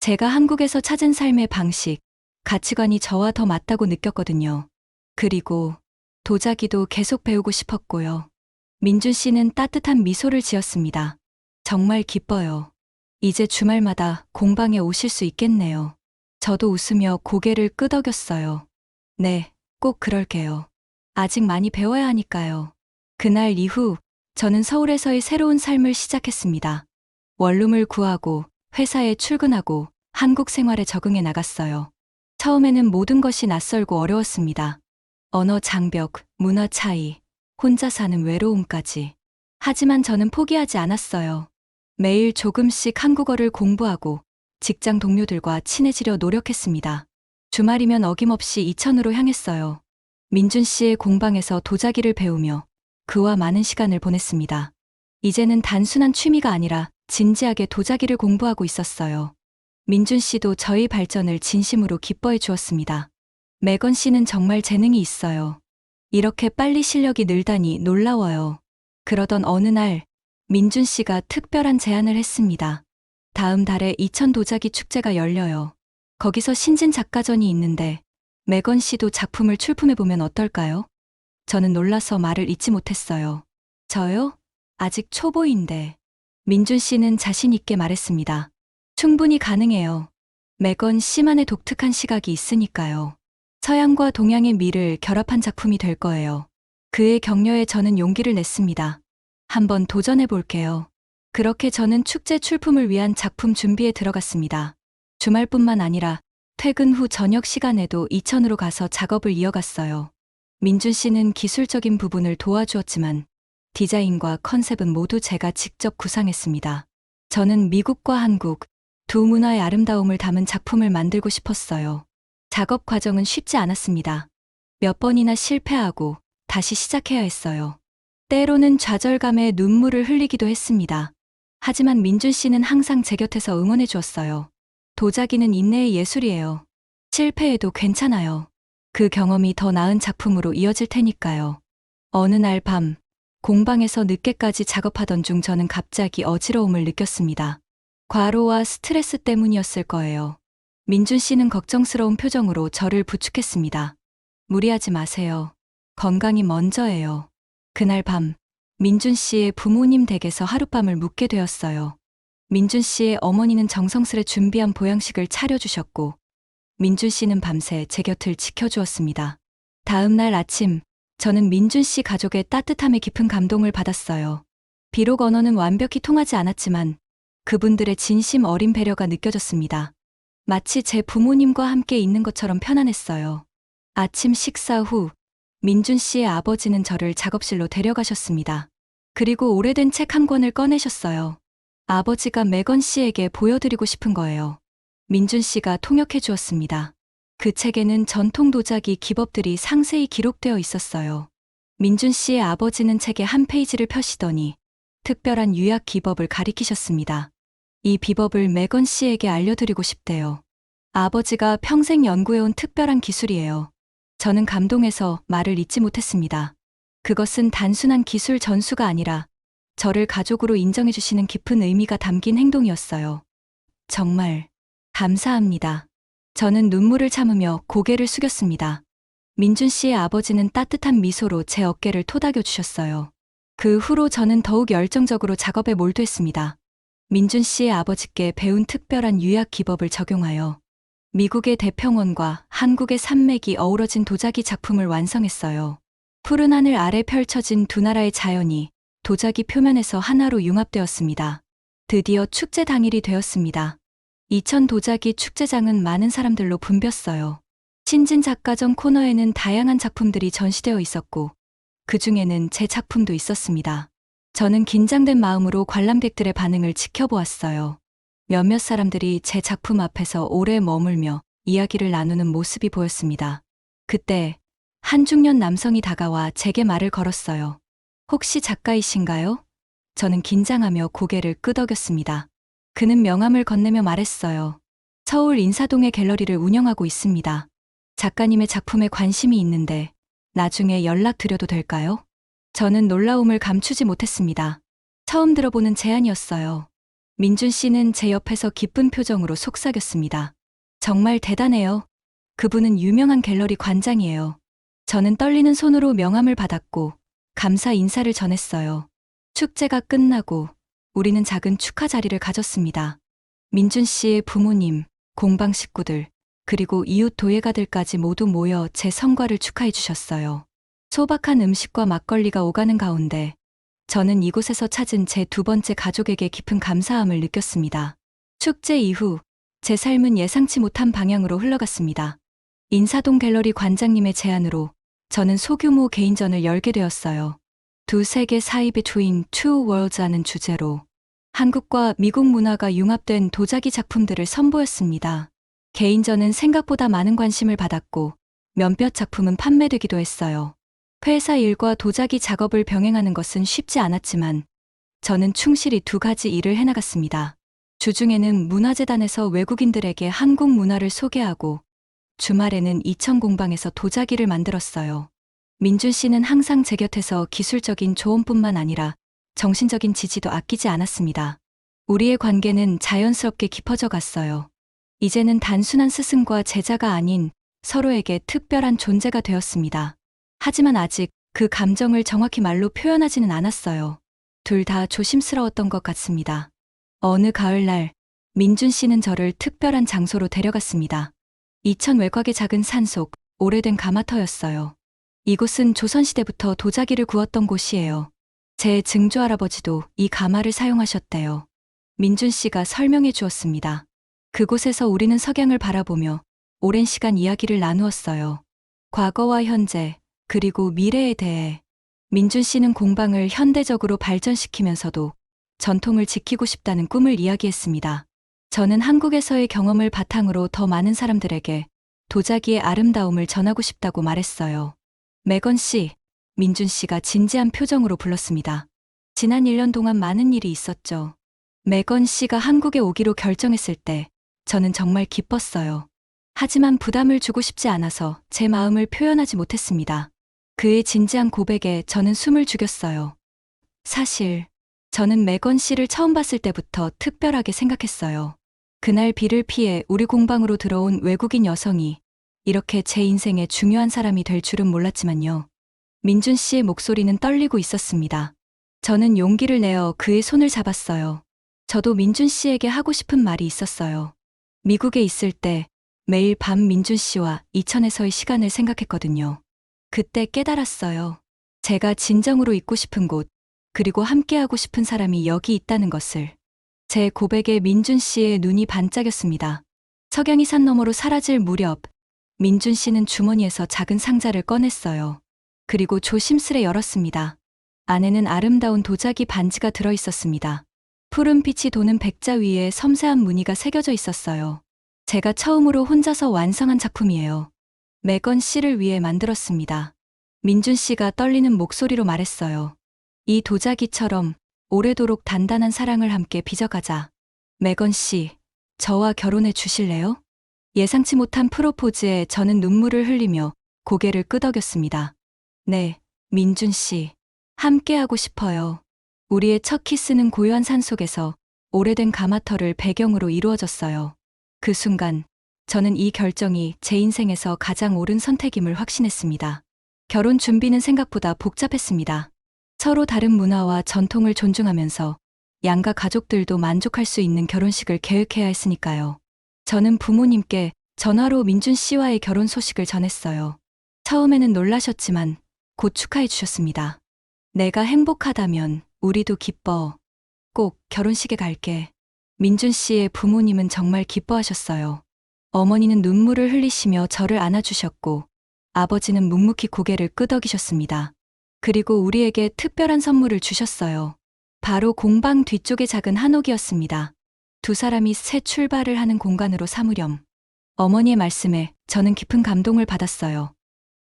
제가 한국에서 찾은 삶의 방식, 가치관이 저와 더 맞다고 느꼈거든요. 그리고 도자기도 계속 배우고 싶었고요. 민준 씨는 따뜻한 미소를 지었습니다. 정말 기뻐요. 이제 주말마다 공방에 오실 수 있겠네요. 저도 웃으며 고개를 끄덕였어요. 네, 꼭 그럴게요. 아직 많이 배워야 하니까요. 그날 이후 저는 서울에서의 새로운 삶을 시작했습니다. 원룸을 구하고 회사에 출근하고 한국 생활에 적응해 나갔어요. 처음에는 모든 것이 낯설고 어려웠습니다. 언어 장벽, 문화 차이, 혼자 사는 외로움까지. 하지만 저는 포기하지 않았어요. 매일 조금씩 한국어를 공부하고 직장 동료들과 친해지려 노력했습니다. 주말이면 어김없이 이천으로 향했어요. 민준 씨의 공방에서 도자기를 배우며 그와 많은 시간을 보냈습니다. 이제는 단순한 취미가 아니라 진지하게 도자기를 공부하고 있었어요. 민준 씨도 저희 발전을 진심으로 기뻐해 주었습니다. 매건 씨는 정말 재능이 있어요. 이렇게 빨리 실력이 늘다니 놀라워요. 그러던 어느 날 민준 씨가 특별한 제안을 했습니다. 다음 달에 이천 도자기 축제가 열려요. 거기서 신진 작가전이 있는데 매건 씨도 작품을 출품해보면 어떨까요? 저는 놀라서 말을 잇지 못했어요. 저요? 아직 초보인데. 민준 씨는 자신 있게 말했습니다. 충분히 가능해요. 매건 씨만의 독특한 시각이 있으니까요. 서양과 동양의 미를 결합한 작품이 될 거예요. 그의 격려에 저는 용기를 냈습니다. 한번 도전해 볼게요. 그렇게 저는 축제 출품을 위한 작품 준비에 들어갔습니다. 주말뿐만 아니라 퇴근 후 저녁 시간에도 이천으로 가서 작업을 이어갔어요. 민준 씨는 기술적인 부분을 도와주었지만 디자인과 컨셉은 모두 제가 직접 구상했습니다. 저는 미국과 한국 두 문화의 아름다움을 담은 작품을 만들고 싶었어요. 작업 과정은 쉽지 않았습니다. 몇 번이나 실패하고 다시 시작해야 했어요. 때로는 좌절감에 눈물을 흘리기도 했습니다. 하지만 민준 씨는 항상 제 곁에서 응원해 주었어요. 도자기는 인내의 예술이에요. 실패해도 괜찮아요. 그 경험이 더 나은 작품으로 이어질 테니까요. 어느 날 밤, 공방에서 늦게까지 작업하던 중 저는 갑자기 어지러움을 느꼈습니다. 과로와 스트레스 때문이었을 거예요. 민준 씨는 걱정스러운 표정으로 저를 부축했습니다. 무리하지 마세요. 건강이 먼저예요. 그날 밤, 민준 씨의 부모님 댁에서 하룻밤을 묵게 되었어요. 민준 씨의 어머니는 정성스레 준비한 보양식을 차려주셨고, 민준 씨는 밤새 제 곁을 지켜주었습니다. 다음 날 아침, 저는 민준 씨 가족의 따뜻함에 깊은 감동을 받았어요. 비록 언어는 완벽히 통하지 않았지만 그분들의 진심 어린 배려가 느껴졌습니다. 마치 제 부모님과 함께 있는 것처럼 편안했어요. 아침 식사 후 민준 씨의 아버지는 저를 작업실로 데려가셨습니다. 그리고 오래된 책 한 권을 꺼내셨어요. 아버지가 매건 씨에게 보여드리고 싶은 거예요. 민준 씨가 통역해 주었습니다. 그 책에는 전통 도자기 기법들이 상세히 기록되어 있었어요. 민준 씨의 아버지는 책의 한 페이지를 펴시더니 특별한 유약 기법을 가리키셨습니다. 이 비법을 매건 씨에게 알려드리고 싶대요. 아버지가 평생 연구해온 특별한 기술이에요. 저는 감동해서 말을 잇지 못했습니다. 그것은 단순한 기술 전수가 아니라 저를 가족으로 인정해주시는 깊은 의미가 담긴 행동이었어요. 정말 감사합니다. 저는 눈물을 참으며 고개를 숙였습니다. 민준 씨의 아버지는 따뜻한 미소로 제 어깨를 토닥여 주셨어요. 그 후로 저는 더욱 열정적으로 작업에 몰두했습니다. 민준 씨의 아버지께 배운 특별한 유약 기법을 적용하여 미국의 대평원과 한국의 산맥이 어우러진 도자기 작품을 완성했어요. 푸른 하늘 아래 펼쳐진 두 나라의 자연이 도자기 표면에서 하나로 융합되었습니다. 드디어 축제 당일이 되었습니다. 이천 도자기 축제장은 많은 사람들로 붐볐어요. 신진 작가전 코너에는 다양한 작품들이 전시되어 있었고 그 중에는 제 작품도 있었습니다. 저는 긴장된 마음으로 관람객들의 반응을 지켜보았어요. 몇몇 사람들이 제 작품 앞에서 오래 머물며 이야기를 나누는 모습이 보였습니다. 그때 한 중년 남성이 다가와 제게 말을 걸었어요. 혹시 작가이신가요? 저는 긴장하며 고개를 끄덕였습니다. 그는 명함을 건네며 말했어요. 서울 인사동에 갤러리를 운영하고 있습니다. 작가님의 작품에 관심이 있는데 나중에 연락드려도 될까요? 저는 놀라움을 감추지 못했습니다. 처음 들어보는 제안이었어요. 민준 씨는 제 옆에서 기쁜 표정으로 속삭였습니다. 정말 대단해요. 그분은 유명한 갤러리 관장이에요. 저는 떨리는 손으로 명함을 받았고 감사 인사를 전했어요. 축제가 끝나고 우리는 작은 축하 자리를 가졌습니다. 민준 씨의 부모님, 공방 식구들, 그리고 이웃 도예가들까지 모두 모여 제 성과를 축하해 주셨어요. 소박한 음식과 막걸리가 오가는 가운데 저는 이곳에서 찾은 제 두 번째 가족에게 깊은 감사함을 느꼈습니다. 축제 이후 제 삶은 예상치 못한 방향으로 흘러갔습니다. 인사동 갤러리 관장님의 제안으로 저는 소규모 개인전을 열게 되었어요. 두 세계 사이 between two worlds라는 주제로 한국과 미국 문화가 융합된 도자기 작품들을 선보였습니다. 개인전은 생각보다 많은 관심을 받았고 몇몇 작품은 판매되기도 했어요. 회사 일과 도자기 작업을 병행하는 것은 쉽지 않았지만 저는 충실히 두 가지 일을 해나갔습니다. 주중에는 문화재단에서 외국인들에게 한국 문화를 소개하고 주말에는 이천 공방에서 도자기를 만들었어요. 민준 씨는 항상 제 곁에서 기술적인 조언뿐만 아니라 정신적인 지지도 아끼지 않았습니다. 우리의 관계는 자연스럽게 깊어져 갔어요. 이제는 단순한 스승과 제자가 아닌 서로에게 특별한 존재가 되었습니다. 하지만 아직 그 감정을 정확히 말로 표현하지는 않았어요. 둘 다 조심스러웠던 것 같습니다. 어느 가을날 민준 씨는 저를 특별한 장소로 데려갔습니다. 이천 외곽의 작은 산속, 오래된 가마터였어요. 이곳은 조선시대부터 도자기를 구웠던 곳이에요. 제 증조할아버지도 이 가마를 사용하셨대요. 민준 씨가 설명해 주었습니다. 그곳에서 우리는 석양을 바라보며 오랜 시간 이야기를 나누었어요. 과거와 현재, 그리고 미래에 대해. 민준 씨는 공방을 현대적으로 발전시키면서도 전통을 지키고 싶다는 꿈을 이야기했습니다. 저는 한국에서의 경험을 바탕으로 더 많은 사람들에게 도자기의 아름다움을 전하고 싶다고 말했어요. 매건 씨, 민준 씨가 진지한 표정으로 불렀습니다. 지난 1년 동안 많은 일이 있었죠. 메건 씨가 한국에 오기로 결정했을 때 저는 정말 기뻤어요. 하지만 부담을 주고 싶지 않아서 제 마음을 표현하지 못했습니다. 그의 진지한 고백에 저는 숨을 죽였어요. 사실 저는 메건 씨를 처음 봤을 때부터 특별하게 생각했어요. 그날 비를 피해 우리 공방으로 들어온 외국인 여성이 이렇게 제 인생의 중요한 사람이 될 줄은 몰랐지만요. 민준 씨의 목소리는 떨리고 있었습니다. 저는 용기를 내어 그의 손을 잡았어요. 저도 민준 씨에게 하고 싶은 말이 있었어요. 미국에 있을 때 매일 밤 민준 씨와 이천에서의 시간을 생각했거든요. 그때 깨달았어요. 제가 진정으로 있고 싶은 곳, 그리고 함께하고 싶은 사람이 여기 있다는 것을. 제 고백에 민준 씨의 눈이 반짝였습니다. 석양이 산 너머로 사라질 무렵, 민준 씨는 주머니에서 작은 상자를 꺼냈어요. 그리고 조심스레 열었습니다. 안에는 아름다운 도자기 반지가 들어 있었습니다. 푸른 빛이 도는 백자 위에 섬세한 무늬가 새겨져 있었어요. 제가 처음으로 혼자서 완성한 작품이에요. 메건 씨를 위해 만들었습니다. 민준 씨가 떨리는 목소리로 말했어요. 이 도자기처럼 오래도록 단단한 사랑을 함께 빚어가자. 메건 씨, 저와 결혼해 주실래요? 예상치 못한 프로포즈에 저는 눈물을 흘리며 고개를 끄덕였습니다. 네, 민준 씨. 함께하고 싶어요. 우리의 첫 키스는 고요한 산속에서 오래된 가마터를 배경으로 이루어졌어요. 그 순간, 저는 이 결정이 제 인생에서 가장 옳은 선택임을 확신했습니다. 결혼 준비는 생각보다 복잡했습니다. 서로 다른 문화와 전통을 존중하면서 양가 가족들도 만족할 수 있는 결혼식을 계획해야 했으니까요. 저는 부모님께 전화로 민준 씨와의 결혼 소식을 전했어요. 처음에는 놀라셨지만 곧 축하해 주셨습니다. 내가 행복하다면 우리도 기뻐. 꼭 결혼식에 갈게. 민준 씨의 부모님은 정말 기뻐하셨어요. 어머니는 눈물을 흘리시며 저를 안아주셨고 아버지는 묵묵히 고개를 끄덕이셨습니다. 그리고 우리에게 특별한 선물을 주셨어요. 바로 공방 뒤쪽의 작은 한옥이었습니다. 두 사람이 새 출발을 하는 공간으로 삼으렴. 어머니의 말씀에 저는 깊은 감동을 받았어요.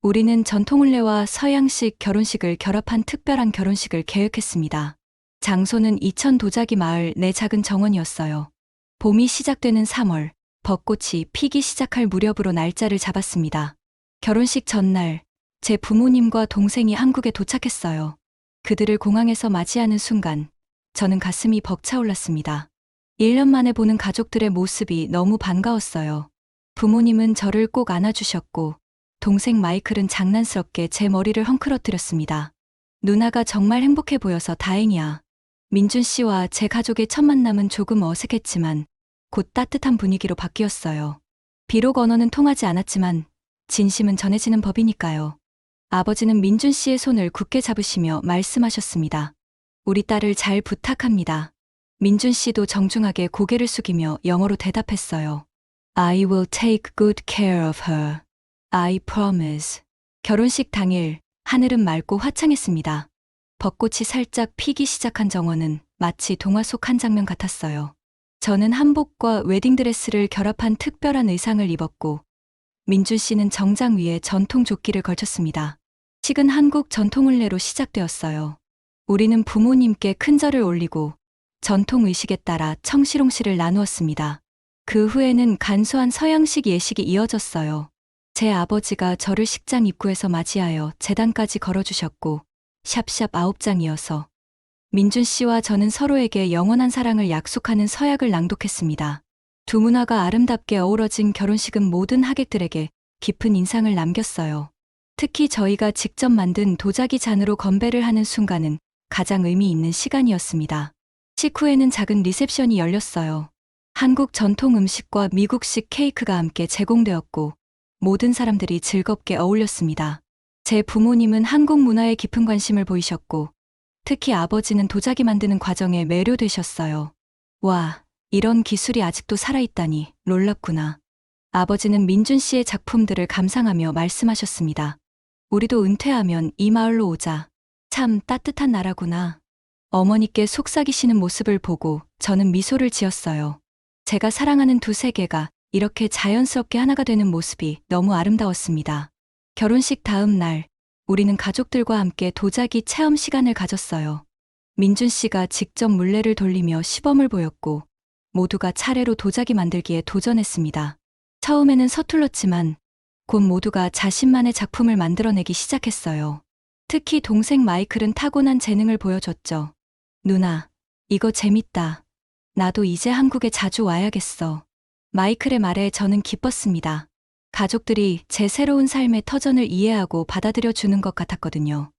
우리는 전통혼례와 서양식 결혼식을 결합한 특별한 결혼식을 계획했습니다. 장소는 이천 도자기 마을 내 작은 정원이었어요. 봄이 시작되는 3월, 벚꽃이 피기 시작할 무렵으로 날짜를 잡았습니다. 결혼식 전날, 제 부모님과 동생이 한국에 도착했어요. 그들을 공항에서 맞이하는 순간, 저는 가슴이 벅차올랐습니다. 1년 만에 보는 가족들의 모습이 너무 반가웠어요. 부모님은 저를 꼭 안아주셨고, 동생 마이클은 장난스럽게 제 머리를 헝클어뜨렸습니다. 누나가 정말 행복해 보여서 다행이야. 민준 씨와 제 가족의 첫 만남은 조금 어색했지만 곧 따뜻한 분위기로 바뀌었어요. 비록 언어는 통하지 않았지만 진심은 전해지는 법이니까요. 아버지는 민준 씨의 손을 굳게 잡으시며 말씀하셨습니다. 우리 딸을 잘 부탁합니다. 민준 씨도 정중하게 고개를 숙이며 영어로 대답했어요. I will take good care of her. I promise. 결혼식 당일 하늘은 맑고 화창했습니다. 벚꽃이 살짝 피기 시작한 정원은 마치 동화 속 한 장면 같았어요. 저는 한복과 웨딩드레스를 결합한 특별한 의상을 입었고 민준 씨는 정장 위에 전통 조끼를 걸쳤습니다. 식은 한국 전통혼례로 시작되었어요. 우리는 부모님께 큰 절을 올리고 전통 의식에 따라 청시롱시를 나누었습니다. 그 후에는 간소한 서양식 예식이 이어졌어요. 제 아버지가 저를 식장 입구에서 맞이하여 제단까지 걸어주셨고 샵샵 9장이어서 민준 씨와 저는 서로에게 영원한 사랑을 약속하는 서약을 낭독했습니다. 두 문화가 아름답게 어우러진 결혼식은 모든 하객들에게 깊은 인상을 남겼어요. 특히 저희가 직접 만든 도자기 잔으로 건배를 하는 순간은 가장 의미 있는 시간이었습니다. 식후에는 작은 리셉션이 열렸어요. 한국 전통 음식과 미국식 케이크가 함께 제공되었고 모든 사람들이 즐겁게 어울렸습니다. 제 부모님은 한국 문화에 깊은 관심을 보이셨고 특히 아버지는 도자기 만드는 과정에 매료되셨어요. 와, 이런 기술이 아직도 살아있다니 놀랍구나. 아버지는 민준 씨의 작품들을 감상하며 말씀하셨습니다. 우리도 은퇴하면 이 마을로 오자. 참 따뜻한 나라구나. 어머니께 속삭이시는 모습을 보고 저는 미소를 지었어요. 제가 사랑하는 두 세계가 이렇게 자연스럽게 하나가 되는 모습이 너무 아름다웠습니다. 결혼식 다음 날, 우리는 가족들과 함께 도자기 체험 시간을 가졌어요. 민준 씨가 직접 물레를 돌리며 시범을 보였고 모두가 차례로 도자기 만들기에 도전했습니다. 처음에는 서툴렀지만 곧 모두가 자신만의 작품을 만들어내기 시작했어요. 특히 동생 마이클은 타고난 재능을 보여줬죠. 누나, 이거 재밌다. 나도 이제 한국에 자주 와야겠어. 마이클의 말에 저는 기뻤습니다. 가족들이 제 새로운 삶의 터전을 이해하고 받아들여 주는 것 같았거든요.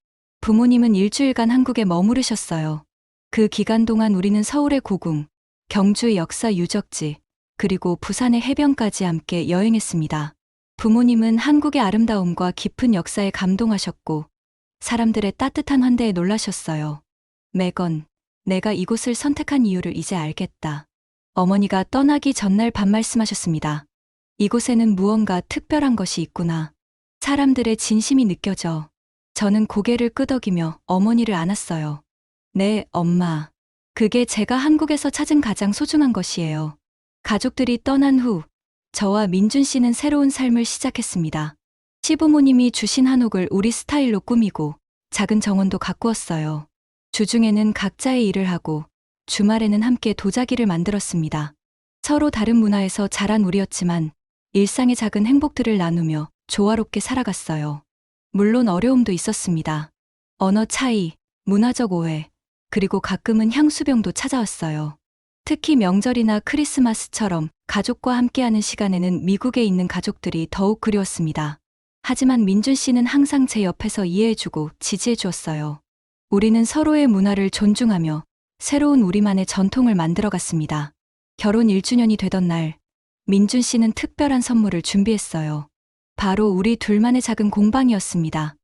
부모님은 일주일간 한국에 머무르셨어요. 그 기간 동안 우리는 서울의 고궁, 경주의 역사 유적지, 그리고 부산의 해변까지 함께 여행했습니다. 부모님은 한국의 아름다움과 깊은 역사에 감동하셨고 사람들의 따뜻한 환대에 놀라셨어요. 매건, 내가 이곳을 선택한 이유를 이제 알겠다. 어머니가 떠나기 전날 밥 말씀하셨습니다. 이곳에는 무언가 특별한 것이 있구나. 사람들의 진심이 느껴져. 저는 고개를 끄덕이며 어머니를 안았어요. 네, 엄마. 그게 제가 한국에서 찾은 가장 소중한 것이에요. 가족들이 떠난 후 저와 민준 씨는 새로운 삶을 시작했습니다. 시부모님이 주신 한옥을 우리 스타일로 꾸미고 작은 정원도 가꾸었어요. 주중에는 각자의 일을 하고 주말에는 함께 도자기를 만들었습니다. 서로 다른 문화에서 자란 우리였지만 일상의 작은 행복들을 나누며 조화롭게 살아갔어요. 물론 어려움도 있었습니다. 언어 차이, 문화적 오해, 그리고 가끔은 향수병도 찾아왔어요. 특히 명절이나 크리스마스처럼 가족과 함께하는 시간에는 미국에 있는 가족들이 더욱 그리웠습니다. 하지만 민준 씨는 항상 제 옆에서 이해해주고 지지해주었어요. 우리는 서로의 문화를 존중하며 새로운 우리만의 전통을 만들어갔습니다. 결혼 1주년이 되던 날, 민준 씨는 특별한 선물을 준비했어요. 바로 우리 둘만의 작은 공방이었습니다.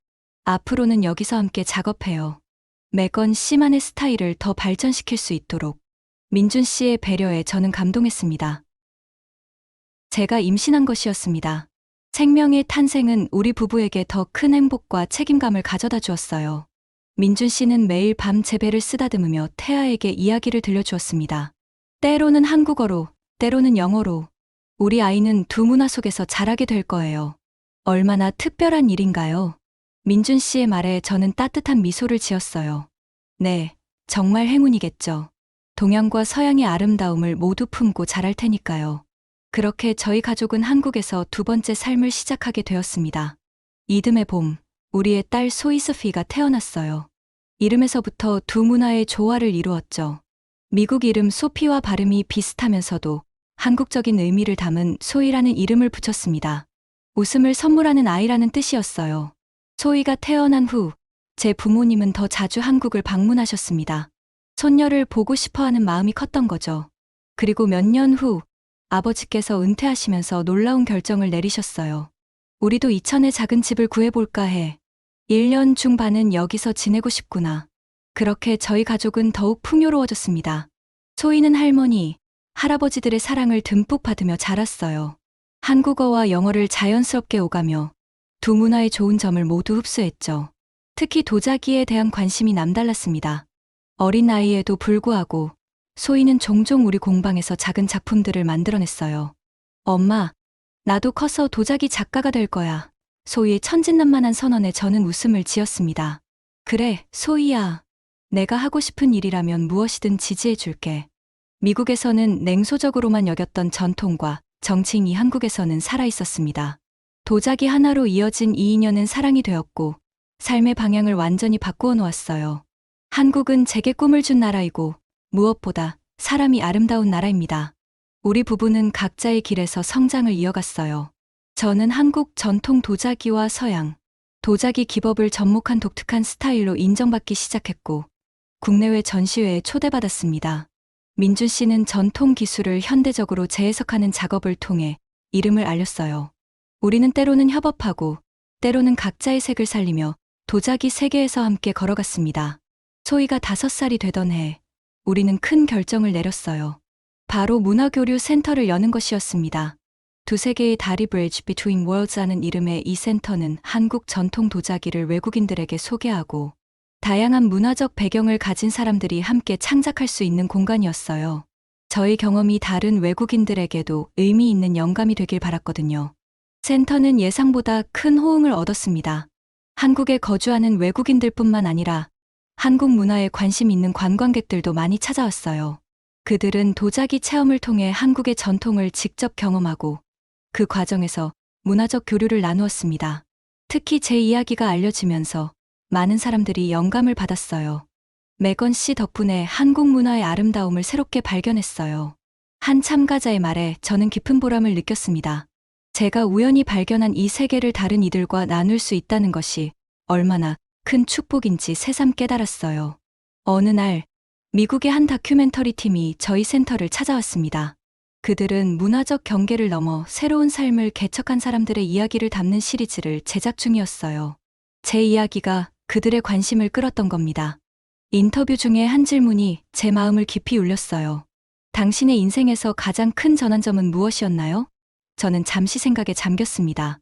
앞으로는 여기서 함께 작업해요. 매건 씨만의 스타일을 더 발전시킬 수 있도록. 민준 씨의 배려에 저는 감동했습니다. 제가 임신한 것이었습니다. 생명의 탄생은 우리 부부에게 더 큰 행복과 책임감을 가져다 주었어요. 민준 씨는 매일 밤 제 배를 쓰다듬으며 태아에게 이야기를 들려주었습니다. 때로는 한국어로, 때로는 영어로. 우리 아이는 두 문화 속에서 자라게 될 거예요. 얼마나 특별한 일인가요? 민준 씨의 말에 저는 따뜻한 미소를 지었어요. 네, 정말 행운이겠죠. 동양과 서양의 아름다움을 모두 품고 자랄 테니까요. 그렇게 저희 가족은 한국에서 두 번째 삶을 시작하게 되었습니다. 이듬해 봄, 우리의 딸 소이소피가 태어났어요. 이름에서부터 두 문화의 조화를 이루었죠. 미국 이름 소피와 발음이 비슷하면서도 한국적인 의미를 담은 소이라는 이름을 붙였습니다. 웃음을 선물하는 아이라는 뜻이었어요. 소이가 태어난 후 제 부모님은 더 자주 한국을 방문하셨습니다. 손녀를 보고 싶어하는 마음이 컸던 거죠. 그리고 몇 년 후 아버지께서 은퇴하시면서 놀라운 결정을 내리셨어요. 우리도 이천에 작은 집을 구해볼까 해. 1년 중 반은 여기서 지내고 싶구나. 그렇게 저희 가족은 더욱 풍요로워졌습니다. 소희는 할머니, 할아버지들의 사랑을 듬뿍 받으며 자랐어요. 한국어와 영어를 자연스럽게 오가며 두 문화의 좋은 점을 모두 흡수했죠. 특히 도자기에 대한 관심이 남달랐습니다. 어린 나이에도 불구하고 소희는 종종 우리 공방에서 작은 작품들을 만들어냈어요. 엄마, 나도 커서 도자기 작가가 될 거야. 소희의 천진난만한 선언에 저는 웃음을 지었습니다. 그래, 소희야. 내가 하고 싶은 일이라면 무엇이든 지지해줄게. 미국에서는 냉소적으로만 여겼던 전통과 정칭이 한국에서는 살아있었습니다. 도자기 하나로 이어진 이 인연은 사랑이 되었고 삶의 방향을 완전히 바꾸어 놓았어요. 한국은 제게 꿈을 준 나라이고 무엇보다 사람이 아름다운 나라입니다. 우리 부부는 각자의 길에서 성장을 이어갔어요. 저는 한국 전통 도자기와 서양, 도자기 기법을 접목한 독특한 스타일로 인정받기 시작했고 국내외 전시회에 초대받았습니다. 민준 씨는 전통 기술을 현대적으로 재해석하는 작업을 통해 이름을 알렸어요. 우리는 때로는 협업하고 때로는 각자의 색을 살리며 도자기 세계에서 함께 걸어갔습니다. 소희가 5살이 되던 해 우리는 큰 결정을 내렸어요. 바로 문화교류 센터를 여는 것이었습니다. 두세 개의 다리 브리지 비트윈 월드라는 이름의 이 센터는 한국 전통 도자기를 외국인들에게 소개하고 다양한 문화적 배경을 가진 사람들이 함께 창작할 수 있는 공간이었어요. 저희 경험이 다른 외국인들에게도 의미 있는 영감이 되길 바랐거든요. 센터는 예상보다 큰 호응을 얻었습니다. 한국에 거주하는 외국인들뿐만 아니라 한국 문화에 관심 있는 관광객들도 많이 찾아왔어요. 그들은 도자기 체험을 통해 한국의 전통을 직접 경험하고 그 과정에서 문화적 교류를 나누었습니다. 특히 제 이야기가 알려지면서 많은 사람들이 영감을 받았어요. 매건 씨 덕분에 한국 문화의 아름다움을 새롭게 발견했어요. 한 참가자의 말에 저는 깊은 보람을 느꼈습니다. 제가 우연히 발견한 이 세계를 다른 이들과 나눌 수 있다는 것이 얼마나 큰 축복인지 새삼 깨달았어요. 어느 날 미국의 한 다큐멘터리 팀이 저희 센터를 찾아왔습니다. 그들은 문화적 경계를 넘어 새로운 삶을 개척한 사람들의 이야기를 담는 시리즈를 제작 중이었어요. 제 이야기가 그들의 관심을 끌었던 겁니다. 인터뷰 중에 한 질문이 제 마음을 깊이 울렸어요. 당신의 인생에서 가장 큰 전환점은 무엇이었나요? 저는 잠시 생각에 잠겼습니다.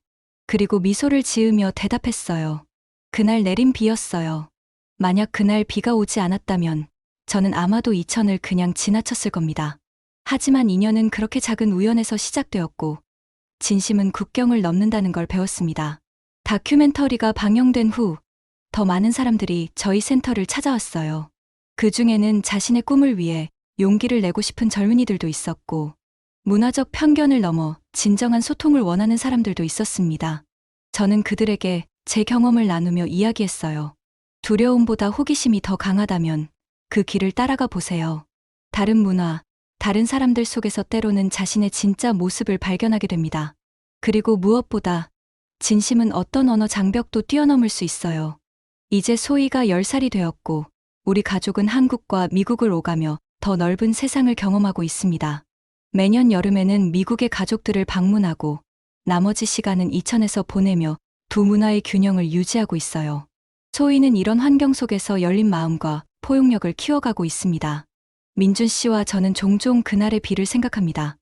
그리고 미소를 지으며 대답했어요. 그날 내린 비였어요. 만약 그날 비가 오지 않았다면 저는 아마도 2000을 그냥 지나쳤을 겁니다. 하지만 인연은 그렇게 작은 우연에서 시작되었고 진심은 국경을 넘는다는 걸 배웠습니다. 다큐멘터리가 방영된 후 더 많은 사람들이 저희 센터를 찾아왔어요. 그 중에는 자신의 꿈을 위해 용기를 내고 싶은 젊은이들도 있었고 문화적 편견을 넘어 진정한 소통을 원하는 사람들도 있었습니다. 저는 그들에게 제 경험을 나누며 이야기했어요. 두려움보다 호기심이 더 강하다면 그 길을 따라가 보세요. 다른 문화, 다른 사람들 속에서 때로는 자신의 진짜 모습을 발견하게 됩니다. 그리고 무엇보다 진심은 어떤 언어 장벽도 뛰어넘을 수 있어요. 이제 소희가 10살이 되었고 우리 가족은 한국과 미국을 오가며 더 넓은 세상을 경험하고 있습니다. 매년 여름에는 미국의 가족들을 방문하고 나머지 시간은 이천에서 보내며 두 문화의 균형을 유지하고 있어요. 소희는 이런 환경 속에서 열린 마음과 포용력을 키워가고 있습니다. 민준 씨와 저는 종종 그날의 비를 생각합니다.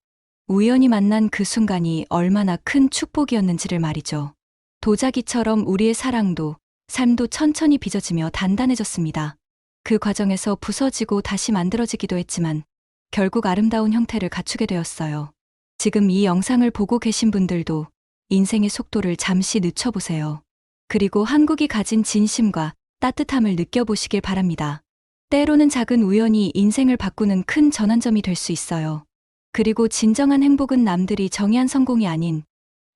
우연히 만난 그 순간이 얼마나 큰 축복이었는지를 말이죠. 도자기처럼 우리의 사랑도 삶도 천천히 빚어지며 단단해졌습니다. 그 과정에서 부서지고 다시 만들어지기도 했지만 결국 아름다운 형태를 갖추게 되었어요. 지금 이 영상을 보고 계신 분들도 인생의 속도를 잠시 늦춰보세요. 그리고 한국이 가진 진심과 따뜻함을 느껴보시길 바랍니다. 때로는 작은 우연이 인생을 바꾸는 큰 전환점이 될 수 있어요. 그리고 진정한 행복은 남들이 정의한 성공이 아닌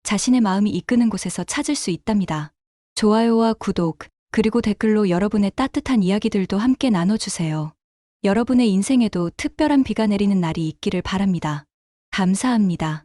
자신의 마음이 이끄는 곳에서 찾을 수 있답니다. 좋아요와 구독, 그리고 댓글로 여러분의 따뜻한 이야기들도 함께 나눠주세요. 여러분의 인생에도 특별한 비가 내리는 날이 있기를 바랍니다. 감사합니다.